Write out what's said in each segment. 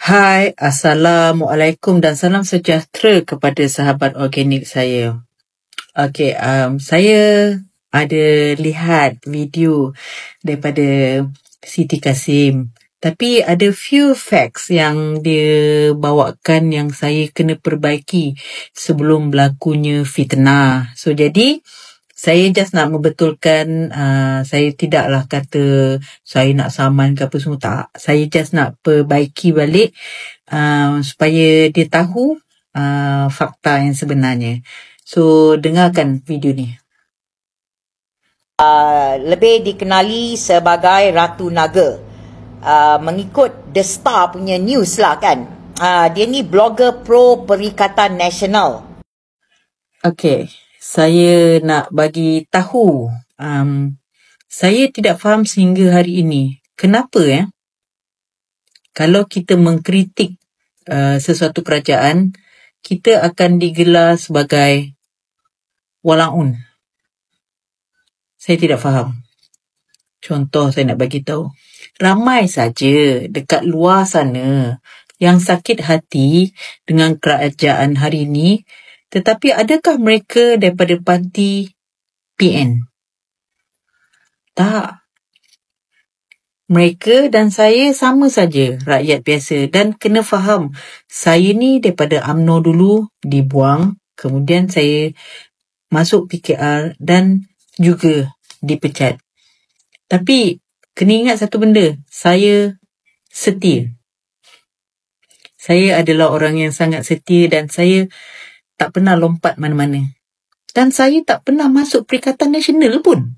Hai, Assalamualaikum dan salam sejahtera kepada sahabat organik saya. Okey, saya ada lihat video daripada Siti Kasim. Tapi ada few facts yang dia bawakan yang saya kena perbaiki sebelum berlakunya fitnah. So, jadi saya just nak membetulkan, saya tidaklah kata saya nak saman ke apa semua, tak. Saya just nak perbaiki balik supaya dia tahu fakta yang sebenarnya. So, dengarkan video ni. Lebih dikenali sebagai Ratu Naga. Mengikut The Star punya news lah kan. Dia ni blogger pro Perikatan Nasional. Okey, saya nak bagi tahu, saya tidak faham sehingga hari ini. Kenapa kalau kita mengkritik sesuatu kerajaan, kita akan digelar sebagai wala'un. Saya tidak faham. Contoh saya nak bagi tahu. Ramai saja dekat luar sana yang sakit hati dengan kerajaan hari ini, tetapi adakah mereka daripada parti PN? Tak. Mereka dan saya sama saja, rakyat biasa. Dan kena faham, saya ni daripada UMNO dulu dibuang, kemudian saya masuk PKR dan juga dipecat. Tapi kena ingat satu benda, saya setia. Saya adalah orang yang sangat setia dan saya tak pernah lompat mana-mana. Dan saya tak pernah masuk Perikatan Nasional pun.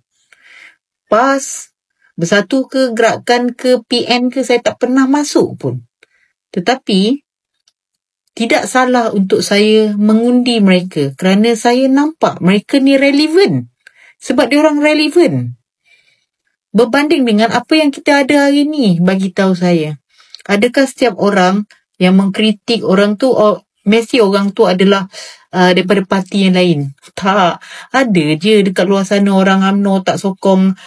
PAS, Bersatu ke, Gerakan ke, PN ke, saya tak pernah masuk pun. Tetapi, tidak salah untuk saya mengundi mereka kerana saya nampak mereka ni relevan. Sebab dia orang relevan. Berbanding dengan apa yang kita ada hari ni, bagi tahu saya. Adakah setiap orang yang mengkritik orang tu, mesti orang tu adalah daripada parti yang lain? Tak. Ada je dekat luar sana orang UMNO tak sokong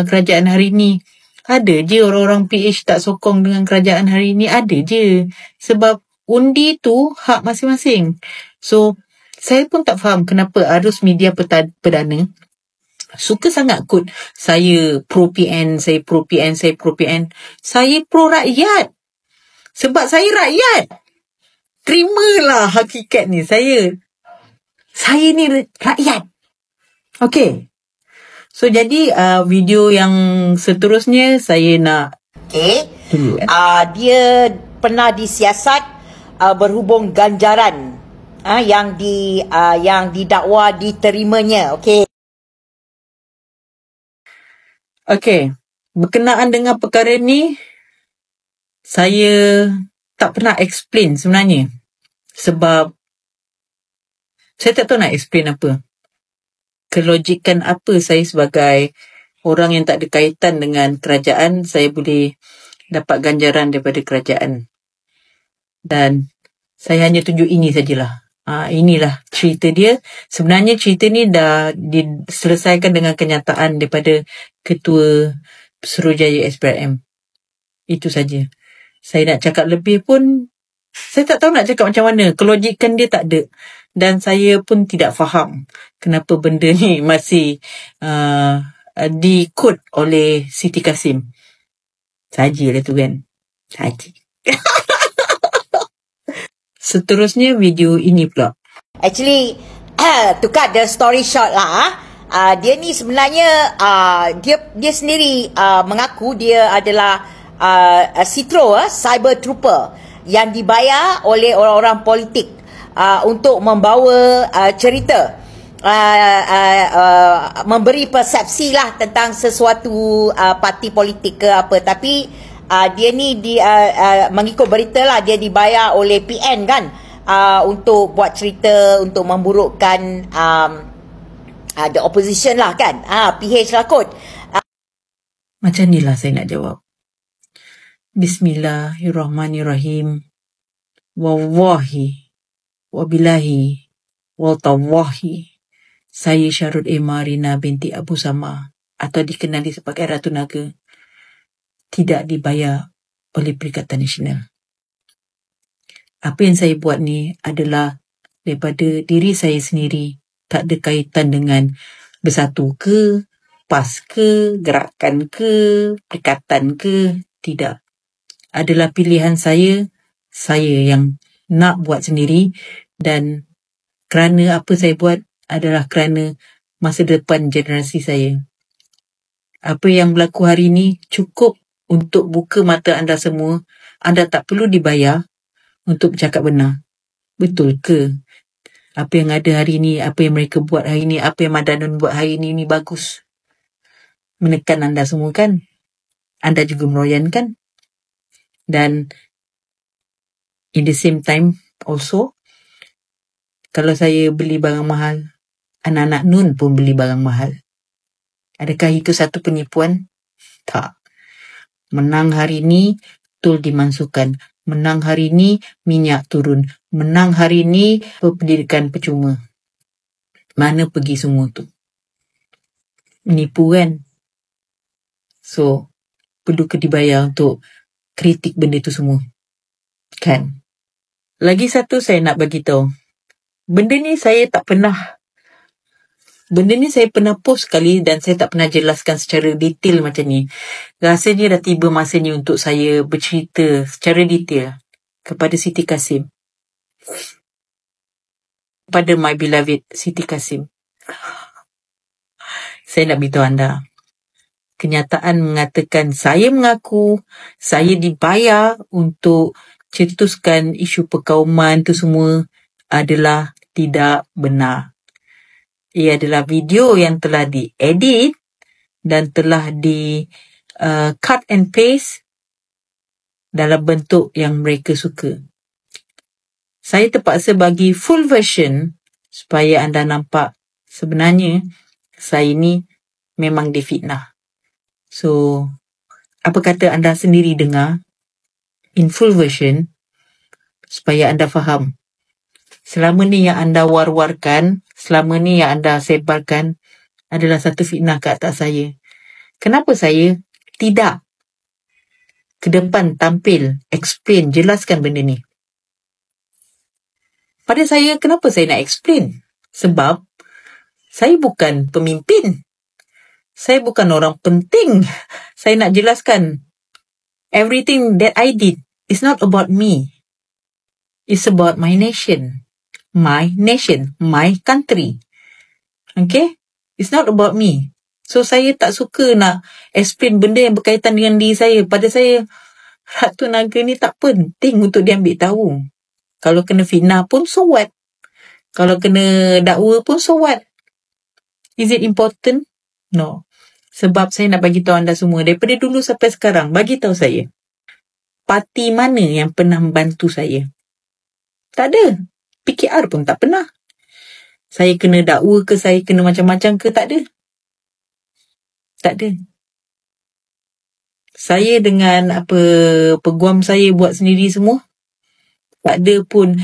kerajaan hari ni. Ada je orang-orang PH tak sokong dengan kerajaan hari ni. Ada je. Sebab undi tu hak masing-masing. So, saya pun tak faham kenapa arus media perdana suka sangat kut saya pro PN, saya pro PN, saya pro PN. Saya pro rakyat. Sebab saya rakyat. Terimalah hakikat ni. Saya ni rakyat. Okey. So, jadi video yang seterusnya saya nak... Okey. Dia pernah disiasat berhubung ganjaran yang didakwa diterimanya. Okey. Okey. Berkenaan dengan perkara ni, saya tak pernah explain sebenarnya. Sebab saya tak tahu nak explain apa. Kelogikan apa saya sebagai orang yang tak ada kaitan dengan kerajaan, saya boleh dapat ganjaran daripada kerajaan. Dan saya hanya tunjuk ini sajalah. Inilah cerita dia. Sebenarnya cerita ni dah diselesaikan dengan kenyataan daripada Ketua Suruhjaya SPRM. Itu saja. Saya nak cakap lebih pun, saya tak tahu nak cakap macam mana. Kelogikan dia tak ada. Dan saya pun tidak faham kenapa benda ni masih di-quote oleh Siti Kasim. Sajalah tu kan. Saja. Seterusnya video ini pula. Actually, to cut the story short lah, dia ni sebenarnya dia sendiri mengaku dia adalah Citro, cyber trooper yang dibayar oleh orang-orang politik untuk membawa cerita, memberi persepsi lah tentang sesuatu parti politik ke apa. Tapi dia ni mengikut berita lah, dia dibayar oleh PN kan, untuk buat cerita, untuk memburukkan the opposition lah kan, PH lah kot. Macam ni lah saya nak jawab. Bismillahirrahmanirrahim. Wallahi, wabillahi, watawahi. Saya Syarud Marina binti Abu Sama, atau dikenali sebagai Ratu Naga, tidak dibayar oleh Perikatan Nasional. apa yang saya buat ni adalah daripada diri saya sendiri. Tak ada kaitan dengan Bersatu ke, PAS ke, gerakan ke, perikatan ke. Tidak. Adalah pilihan saya yang nak buat sendiri, dan kerana apa saya buat adalah kerana masa depan generasi saya. Apa yang berlaku hari ini cukup untuk buka mata anda semua. Anda tak perlu dibayar untuk bercakap benar. Betul ke? Apa yang ada hari ini, apa yang mereka buat hari ini, apa yang Madanon buat hari ini bagus. Menekan anda semua kan? Anda juga meroyan kan? Dan in the same time also, kalau saya beli barang mahal, anak-anak Nun pun beli barang mahal. Adakah itu satu penipuan? Tak. Menang hari ni, tol dimansuhkan. Menang hari ni, minyak turun. Menang hari ni, pendidikan percuma. Mana pergi semua tu? Menipu kan? So, perlu ke dibayar untuk kritik benda tu semua? Kan? Lagi satu saya nak bagi tahu. Benda ni saya pernah post sekali dan saya tak pernah jelaskan secara detail macam ni. Rasanya dah tiba masanya untuk saya bercerita secara detail kepada Siti Kasim. Kepada my beloved Siti Kasim. Saya nak beritahu anda. Kenyataan mengatakan saya mengaku saya dibayar untuk cetuskan isu perkauman tu semua adalah tidak benar. Ia adalah video yang telah diedit dan telah di cut and paste dalam bentuk yang mereka suka. Saya terpaksa bagi full version supaya anda nampak sebenarnya saya ni memang difitnah. So, apa kata anda sendiri dengar in full version supaya anda faham. Selama ni yang anda war-warkan, selama ni yang anda sebarkan adalah satu fitnah ke atas saya. Kenapa saya tidak ke depan tampil, explain, jelaskan benda ni? Pada saya, kenapa saya nak explain? Sebab saya bukan pemimpin. Saya bukan orang penting. Saya nak jelaskan everything that I did is not about me. It's about my nation. My nation, my country. Okay? It's not about me. So, saya tak suka nak explain benda yang berkaitan dengan diri saya. Pada saya, Ratu Naga ni tak penting untuk diambil tahu. Kalau kena fitnah pun, so what? Kalau kena dakwa pun, so what? Is it important? No. Sebab saya nak bagi tahu anda semua, daripada dulu sampai sekarang, bagi tahu saya, parti mana yang pernah membantu saya? Tak ada. PKR pun tak pernah. Saya kena dakwa ke, saya kena macam-macam ke, tak ada. Tak ada. Saya dengan peguam saya buat sendiri semua. Tak ada pun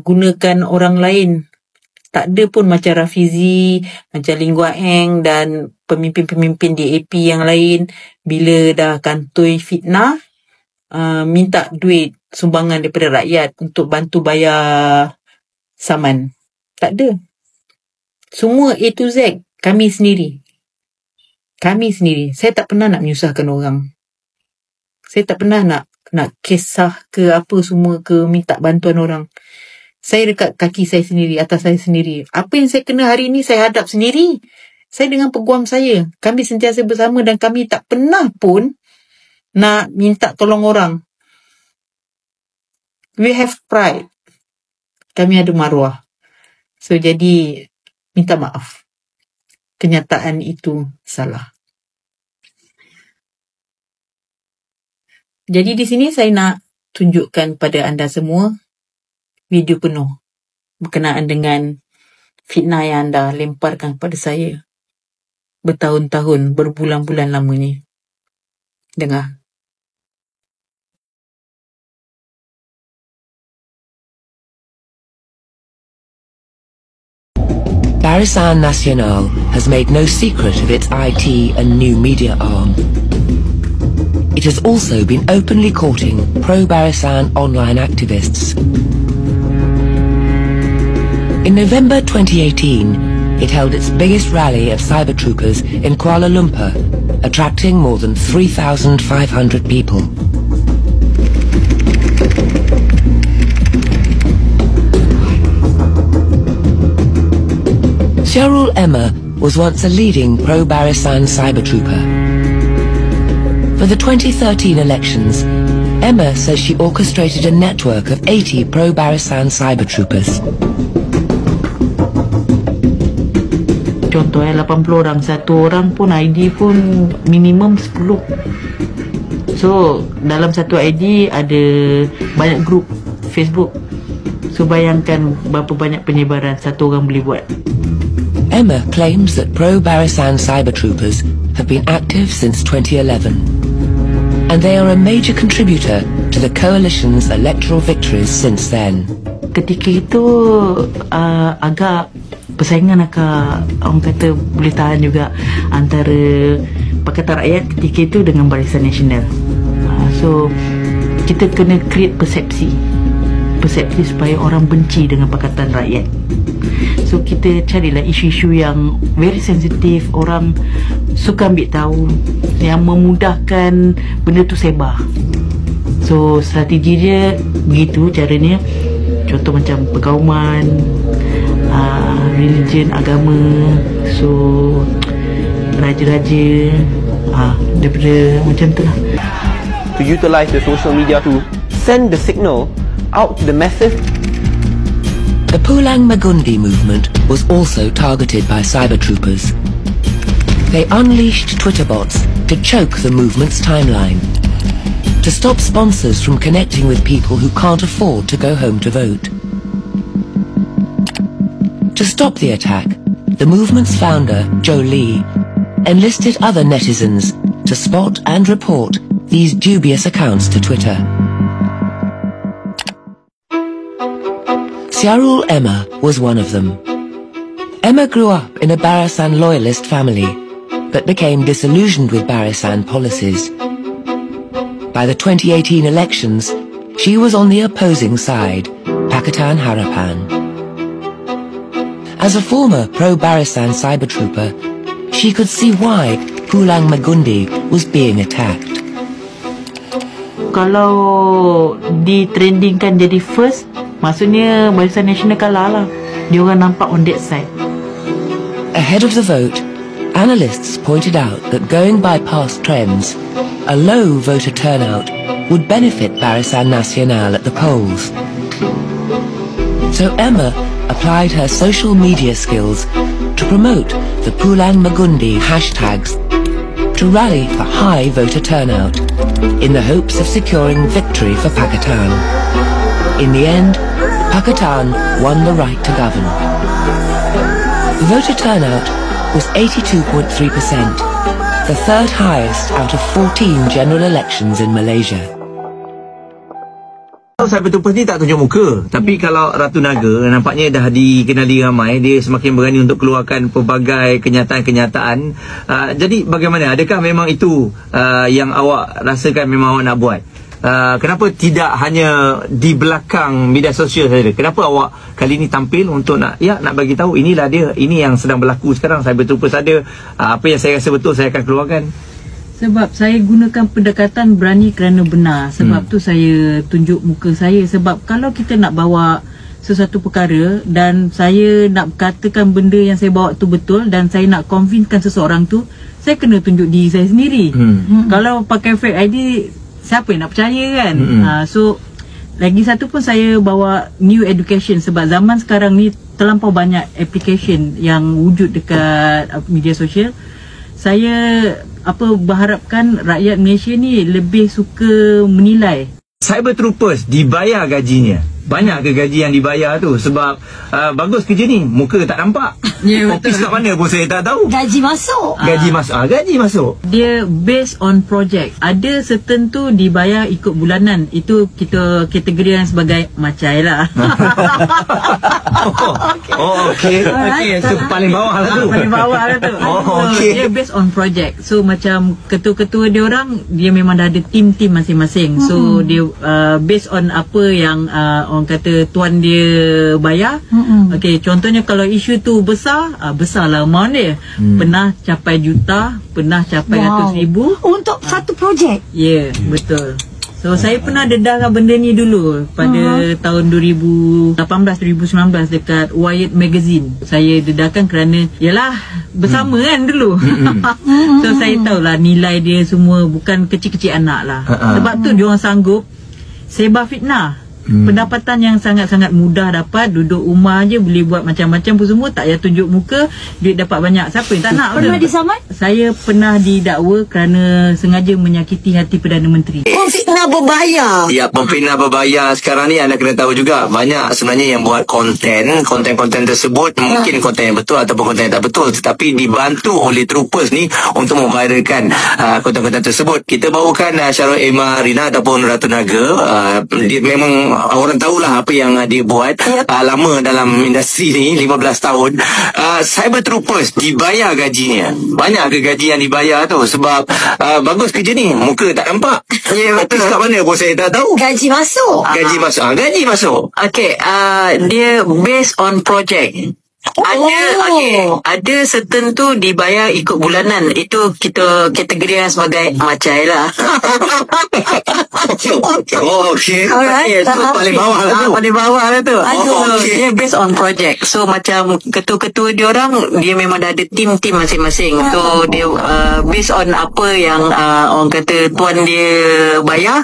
gunakan orang lain. Tak ada pun macam Rafizi, macam Lim Guan Eng dan pemimpin-pemimpin DAP yang lain, bila dah kantoi fitnah, minta duit sumbangan daripada rakyat untuk bantu bayar saman. Tak ada. Semua A to Z, kami sendiri. Kami sendiri. Saya tak pernah nak menyusahkan orang. Saya tak pernah nak kisah ke apa semua ke, minta bantuan orang. Saya dekat kaki saya sendiri, atas saya sendiri. Apa yang saya kena hari ini, saya hadap sendiri. Saya dengan peguam saya. Kami sentiasa bersama dan kami tak pernah pun nak minta tolong orang. We have pride. Kami ada maruah. So, jadi, minta maaf. Kenyataan itu salah. Jadi, di sini saya nak tunjukkan pada anda semua video penuh berkenaan dengan fitnah yang anda lemparkan kepada saya bertahun-tahun, berbulan-bulan lamanya. Dengar. Barisan Nasional has made no secret of its IT and new media arm. it has also been openly courting pro-Barisan online activists. In November 2018, it held its biggest rally of cyber troopers in Kuala Lumpur, attracting more than 3,500 people. Syarul Emma was once a leading pro-Barisan cyber trooper. For the 2013 elections, Emma says she orchestrated a network of 80 pro-Barisan cyber troopers. Contohnya 80 orang, satu orang pun ID pun minimum 10. So dalam satu ID ada banyak grup Facebook. So bayangkan berapa banyak penyebaran satu orang boleh buat. Emma claims that pro-Barisan cyber troopers have been active since 2011, and they are a major contributor to the coalition's electoral victories since then. Ketika itu agak persaingan orang kata boleh tahan juga antara Pakatan Rakyat ketika itu dengan Barisan Nasional. So kita kena create persepsi supaya orang benci dengan Pakatan Rakyat. So kita carilah isu-isu yang very sensitif, orang suka ambil tahu, yang memudahkan benda tu sebar. So strategi dia begitu caranya. Contoh macam perkauman, religion, agama. So raja-raja, daripada macam tu lah. To utilize the social media to send the signal out to the masses. The Pulang Magundi movement was also targeted by cyber troopers. They unleashed Twitter bots to choke the movement's timeline, to stop sponsors from connecting with people who can't afford to go home to vote. To stop the attack, the movement's founder, Joe Lee, enlisted other netizens to spot and report these dubious accounts to Twitter. Syarul Emma was one of them. Emma grew up in a Barisan loyalist family, but became disillusioned with Barisan policies. By the 2018 elections, she was on the opposing side, Pakatan Harapan. As a former pro-Barisan cyber trooper, she could see why Pulang Magundi was being attacked. Kalau di-trendingkan jadi first, maksudnya Barisan Nasional kalah lah. Dia orang nampak on that side. Ahead of the vote, analysts pointed out that going by past trends, a low voter turnout would benefit Barisan Nasional at the polls. So Emma applied her social media skills to promote the Pulang Magundi hashtags to rally for high voter turnout in the hopes of securing victory for Pakatan. In the end, Pakatan won the right to govern. The voter turnout was 82.3%, the third highest out of 14 general elections in Malaysia. Cyber troopers ni tak tunjuk muka, tapi kalau Ratu Naga nampaknya dah dikenali ramai, dia semakin berani untuk keluarkan pelbagai kenyataan-kenyataan. Jadi bagaimana? Adakah memang itu yang awak rasakan memang awak nak buat? Kenapa tidak hanya di belakang media sosial saja? Kenapa awak kali ini tampil untuk nak bagi tahu inilah dia, ini yang sedang berlaku sekarang, cyber troopers ada, apa yang saya rasa betul saya akan keluarkan. Sebab saya gunakan pendekatan berani kerana benar. Sebab tu saya tunjuk muka saya. Sebab kalau kita nak bawa sesuatu perkara dan saya nak katakan benda yang saya bawa tu betul dan saya nak convincekan seseorang tu, saya kena tunjuk diri saya sendiri. Kalau pakai fake ID, siapa yang nak percaya kan? So lagi satu pun saya bawa new education. Sebab zaman sekarang ni terlampau banyak application yang wujud dekat media sosial. Saya berharapkan rakyat Malaysia ni lebih suka menilai. Cyber troopers dibayar gajinya. Banyak ke gaji yang dibayar tu? Sebab bagus kerja ni, muka tak nampak. Office kat mana pun saya tak tahu. Gaji masuk. Gaji masuk. Dia based on project. Ada certain tu dibayar ikut bulanan. Itu kita kategorikan sebagai macai lah. Okey. So paling bawah lah tu. Paling bawah lah tu. Dia based on project. So macam ketua-ketua dia orang, dia memang dah ada tim-tim masing-masing. So dia based on apa yang orang kata tuan dia bayar. Okey, contohnya kalau isu tu besar, besarlah amount dia. Pernah capai juta, pernah capai ratus ribu. Untuk satu projek. Ya, betul. So saya pernah dedahkan benda ni dulu pada tahun 2018-2019 dekat Wired Magazine. Saya dedahkan kerana yalah bersama kan dulu. So saya tahulah nilai dia semua bukan kecil-kecil anak lah. Sebab tu diorang sanggup sebar fitnah. Pendapatan yang sangat-sangat mudah dapat, duduk rumah je boleh buat macam-macam pun semua, tak payah tunjuk muka, duit dapat banyak. Siapa yang tak nak? Pernah disaman? Saya pernah didakwa kerana sengaja menyakiti hati Perdana Menteri. Fitnah berbahaya. Ya, pemfitnah berbahaya sekarang ni anda kena tahu juga, banyak sebenarnya yang buat konten tersebut mungkin konten yang betul ataupun konten yang tak betul, tetapi dibantu oleh troopers ni untuk memviralkan konten-konten tersebut. Kita bawakan Syarul Emma Rina ataupun Ratu Naga. Dia memang orang tahulah apa yang dia buat. Lama dalam industri ni 15 tahun. Cyber troopers dibayar gajinya. Banyak ke gaji yang dibayar tu? Sebab bagus kerja ni, muka tak nampak. Office kat mana pun saya tak tahu. Gaji masuk. Gaji masuk. Okey, dia based on project. Ada certain tu dibayar ikut bulanan. Itu kita kategorikan sebagai macai lah. Okey. Alright. So paling bawah lah tu. Paling bawah lah tu. Dia based on project. So macam ketua-ketua dia orang, dia memang dah ada tim-tim masing-masing. So dia based on apa yang orang kata tuan dia bayar.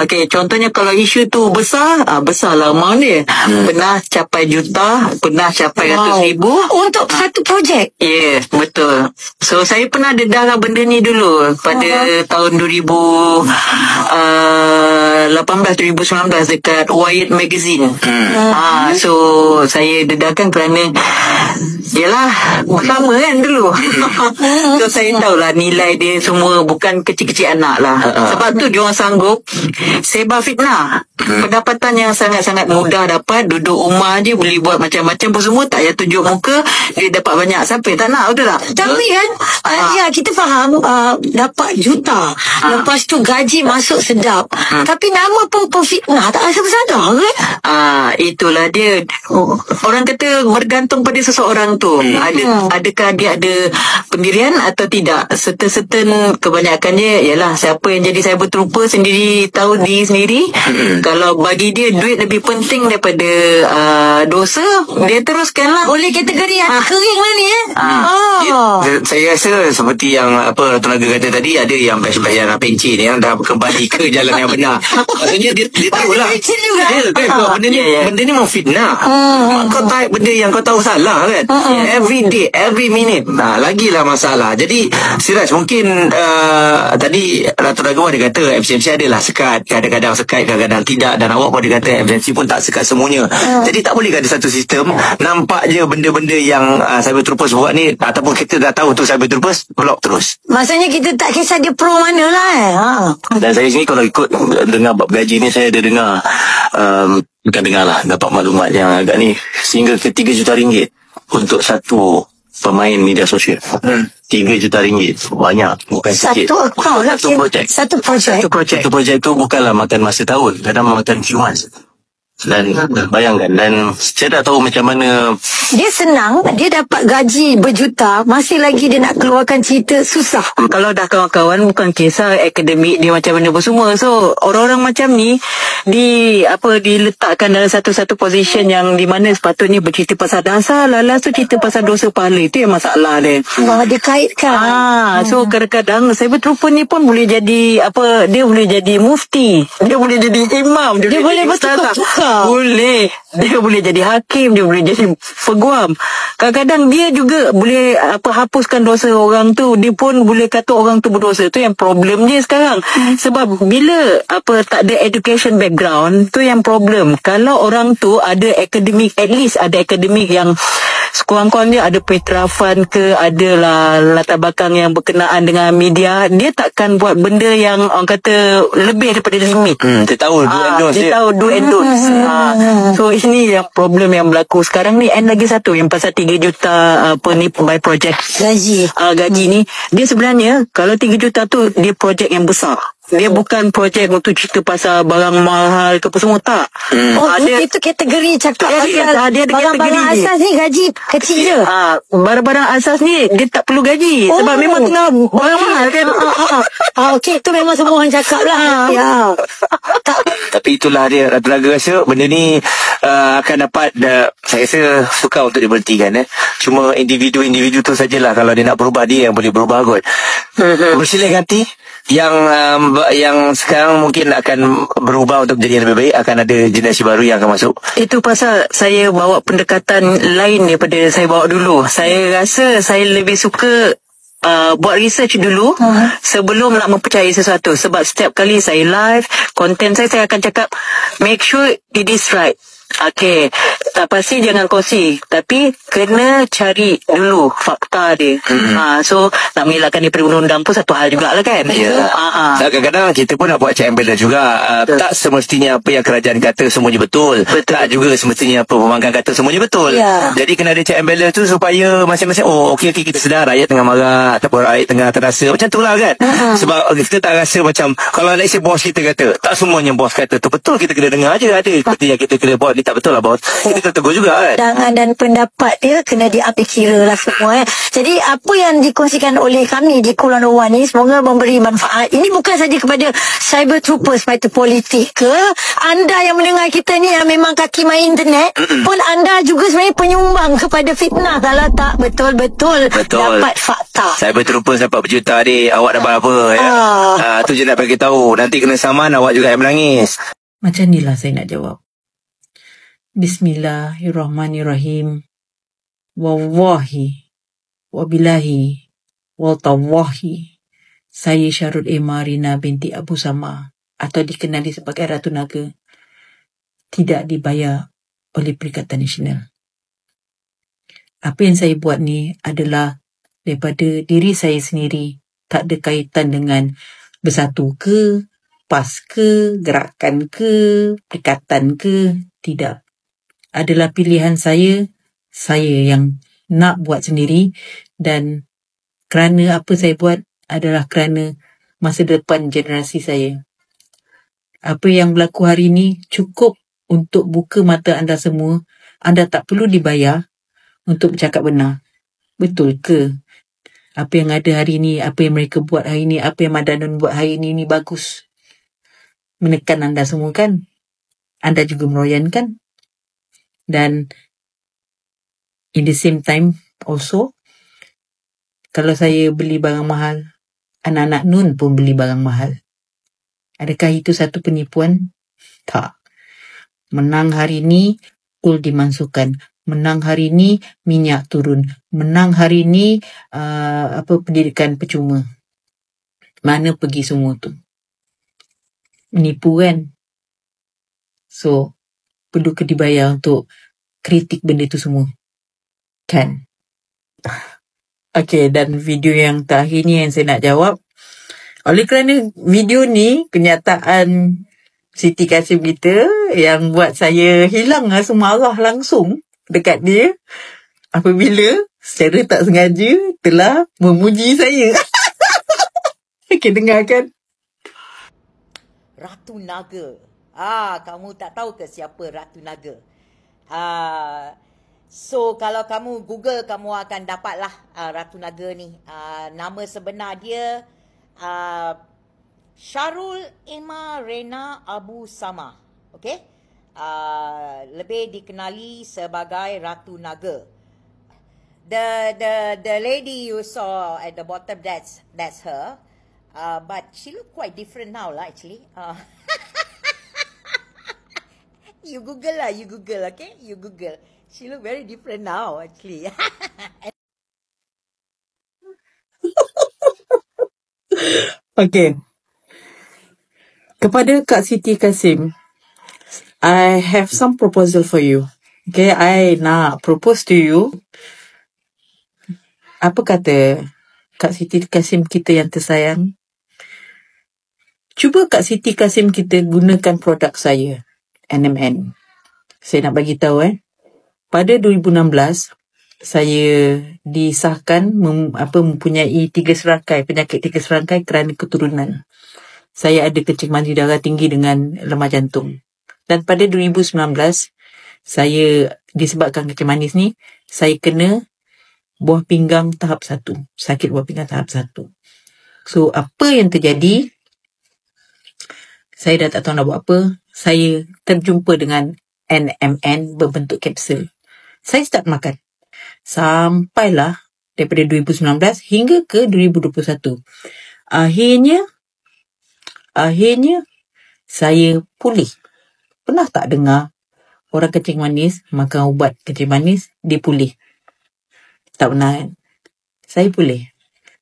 Okey, contohnya kalau isu tu besar, besarlah amount dia. Pernah capai juta, pernah capai ratus ribu. Untuk satu projek. Ya, betul. So saya pernah dedahkan benda ni dulu pada tahun 2018-2019 dekat Wired Magazine. So saya dedahkan kerana yalah bersama kan dulu. So saya tahulah nilai dia semua bukan kecil-kecil anak lah. Sebab tu diorang sanggup sebar fitnah. Pendapatan yang sangat-sangat mudah dapat, duduk rumah je boleh buat macam-macam pun semua, tak payah tunjuk muka, dia dapat banyak. Siapa yang tak nak, betul tak? Tapi kan ya, kita faham dapat juta, lepas tu gaji masuk sedap, tapi nama pun fitnah, tak rasa bersadar kan? Itulah dia. Orang kata bergantung pada seseorang tu. Adakah dia ada pendirian atau tidak. Certain kebanyakannya ialah siapa yang jadi cyber trooper sendiri tahu diri sendiri. Kalau bagi dia duit lebih penting daripada dosa, dia teruskanlah. Boleh kategori kering lah ni Saya rasa seperti yang Ratu Naga kata tadi, ada yang bash-bash yang pencin yang dah kembali ke jalan yang benar. Maksudnya dia tahu lah benda ni memang fitnah. Kau tahu benda yang kau tahu salah kan. Every day, every minute. Lagilah masalah. Jadi Siraj, mungkin tadi Ratu Naga dia kata FCMC adalah sekat, kadang-kadang sekat, kadang-kadang tidak, dan awak pun dia kata FCMC pun tak sekat semuanya. Jadi tak boleh ada satu sistem nampak je benda-benda yang cyber troopers buat ni, ataupun kita dah tahu tu cyber troopers, block terus. Maksudnya kita tak kisah dia pro mana lah Dan saya sini kalau ikut dengar bab gaji ni, saya ada dengar bukan dengar lah, dapat maklumat yang agak ni, sehingga ke 3 juta ringgit untuk satu pemain media sosial. 3 juta ringgit banyak, bukan sikit. Satu projek tu bukanlah makan masa tahun, kadang makan few months. Dan bayangkan, dan saya tak tahu macam mana. Dia senang, dia dapat gaji berjuta, masih lagi dia nak keluarkan cerita, susah. Kalau dah kawan-kawan, bukan kisah akademik dia macam mana pun semua. So orang-orang macam ni diletakkan dalam satu-satu position yang di mana sepatutnya bercerita pasal dasar, lalas tu cerita pasal dosa pahala. Itu yang masalah dia. Dia kaitkan. So kadang-kadang cyber trooper ni pun boleh jadi dia boleh jadi mufti, dia boleh jadi imam, dia boleh bertukar. Boleh. Dia boleh jadi hakim, dia boleh jadi peguam. Kadang-kadang dia juga boleh hapuskan dosa orang tu. Dia pun boleh kata orang tu berdosa. Tu yang problem dia sekarang. Sebab bila tak ada education background, tu yang problem. Kalau orang tu ada akademik, at least ada akademik yang sekurang-kurangnya ada petrafan ke, adalah latar belakang yang berkenaan dengan media, dia takkan buat benda yang orang kata lebih daripada limit. Dia tahu do and don'ts. Dia tahu do and don'ts. So ini yang problem yang berlaku sekarang ni. And lagi satu yang pasal 3 juta ni by project gaji ni, dia sebenarnya kalau 3 juta tu dia projek yang besar. Dia bukan projek untuk cerita pasal barang mahal ke apa semua, tak. Itu kategori cakap dia ada barang-barang asas ni gaji kecil je. Barang-barang asas ni dia tak perlu gaji sebab memang tengah barang mahal kan. Okey, tu memang semua orang cakap lah. Tapi itulah dia, Ratu Naga rasa benda ni akan dapat saya rasa suka untuk diberhentikan. Cuma individu-individu tu sajalah, kalau dia nak berubah, dia yang boleh berubah kot. Bersilih hati yang sekarang mungkin akan berubah untuk menjadi yang lebih baik, akan ada generasi baru yang akan masuk. Itu pasal saya bawa pendekatan lain daripada saya bawa dulu. Saya rasa saya lebih suka buat research dulu sebelum nak mempercayai sesuatu. Sebab setiap kali saya live, konten saya akan cakap make sure it is right. Okey, tak pasti jangan kongsi, tapi kena cari dulu fakta dia. So nak mengelakkan daripada undang-undang pun satu hal jugalah kan. Kadang-kadang kita pun nak buat check and balance juga. Tak semestinya apa yang kerajaan kata semuanya betul. Tak juga semestinya apa pembangkang kata semuanya betul. Jadi kena ada check and balance tu supaya masing-masing okey kita sedar rakyat tengah marah ataupun rakyat tengah terasa macam tu lah kan. Sebab kita tak rasa macam kalau let's say bos kita kata, tak semuanya bos kata tu betul, kita kena dengar je. Ada seperti yang kita kena buat ni tak betul lah bos, kita kena tegur juga kan. Pandangan dan pendapat dia kena diambil kira lah semua. Jadi apa yang dikongsikan oleh kami di Kulon Rowan ni semoga memberi manfaat. Ini bukan saja kepada cyber troopers fighter politik ke, anda yang mendengar kita ni yang memang kaki main internet pun anda juga sebenarnya penyumbang kepada fitnah kalau tak betul-betul dapat fakta. Cyber troopers dapat berjuta adik, awak dapat apa ya? Tu je nak bagi tahu, nanti kena saman awak juga yang menangis. Macam ni lah saya nak jawab. Bismillahirrahmanirrahim. Wallahi wabillahi watawahi. Saya Syarul Emma Rina binti Abu Sama atau dikenali sebagai Ratu Naga tidak dibayar oleh Perikatan Nasional. Apa yang saya buat ni adalah daripada diri saya sendiri, tak ada kaitan dengan Bersatu ke, PAS ke, gerakan ke, perikatan ke, tidak. Adalah pilihan saya yang nak buat sendiri, dan kerana apa saya buat adalah kerana masa depan generasi saya. Apa yang berlaku hari ini cukup untuk buka mata anda semua. Anda tak perlu dibayar untuk bercakap benar. Betul ke? Apa yang ada hari ini, apa yang mereka buat hari ini, apa yang Madanun buat hari ini bagus. Menekan anda semua kan? Anda juga meroyan kan? Dan in the same time also, kalau saya beli barang mahal, anak-anak Nun pun beli barang mahal. Adakah itu satu penipuan? Tak. Menang hari ni, kul dimasukkan. Menang hari ni, minyak turun. Menang hari ni, pendidikan percuma. Mana pergi semua tu? Menipu kan? So, perlu ke dibayar untuk kritik benda tu semua? Kan? Okey, dan video yang terakhir ni yang saya nak jawab. Oleh kerana video ni, kenyataan Siti Kasim kita yang buat saya hilang rasa marah langsung dekat dia apabila secara tak sengaja telah memuji saya. Okey, dengarkan. Ratu Naga. Kamu tak tahu ke siapa Ratu Naga? So kalau kamu Google, kamu akan dapatlah Ratu Naga ni. Nama sebenar dia Syarul Emma Rina Abu Sama. Okay? Lebih dikenali sebagai Ratu Naga. The lady you saw at the bottom, that's her. But she look quite different now lah actually. You Google lah, okay? You Google. She look very different now actually. Okay. Kepada Kak Siti Kasim, I have some proposal for you. Okay, I nak propose to you. Apa kata Kak Siti Kasim kita yang tersayang? Cuba Kak Siti Kasim kita gunakan produk saya, NMN. Saya nak bagi tahu pada 2016 saya disahkan mempunyai 3 serangkai penyakit 3 serangkai kerana keturunan. Saya ada kencing manis darah tinggi dengan lemah jantung. Dan pada 2019 saya disebabkan kencing manis ni, saya kena buah pinggang tahap 1. Sakit buah pinggang tahap 1. So apa yang terjadi? Saya dah tak tahu nak buat apa. Saya terjumpa dengan NMN berbentuk kapsul. Saya start makan. Sampailah daripada 2019 hingga ke 2021. Akhirnya saya pulih. Pernah tak dengar orang kencing manis makan ubat kencing manis dia pulih? Tak pernah kan? Saya pulih.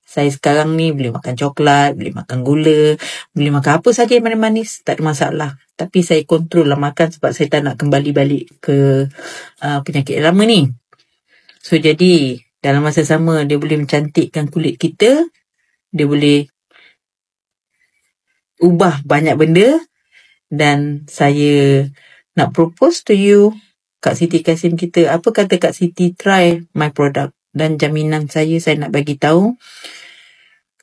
Saya sekarang ni boleh makan coklat, boleh makan gula, boleh makan apa saja yang manis, tak ada masalah. Tapi saya kontrol lah makan sebab saya tak nak kembali balik ke penyakit lama ni. So jadi dalam masa sama dia boleh mencantikkan kulit kita, dia boleh ubah banyak benda, dan saya nak propose to you, Kak Siti Kasim kita, apa kata Kak Siti try my product? Dan jaminan saya nak bagi tahu,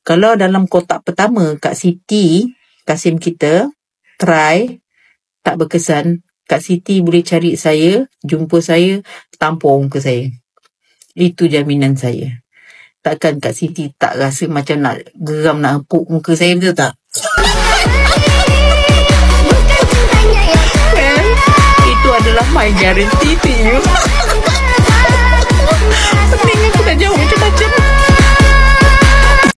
kalau dalam kotak pertama Kak Siti Kasim kita try tak berkesan, Kak Siti boleh cari saya, jumpa saya, tampung muka saya. Itu jaminan saya. Takkan Kak Siti tak rasa macam nak geram nak empuk muka saya, betul tak? Itu adalah my guarantee to you. Pening aku dah jawab macam-macam.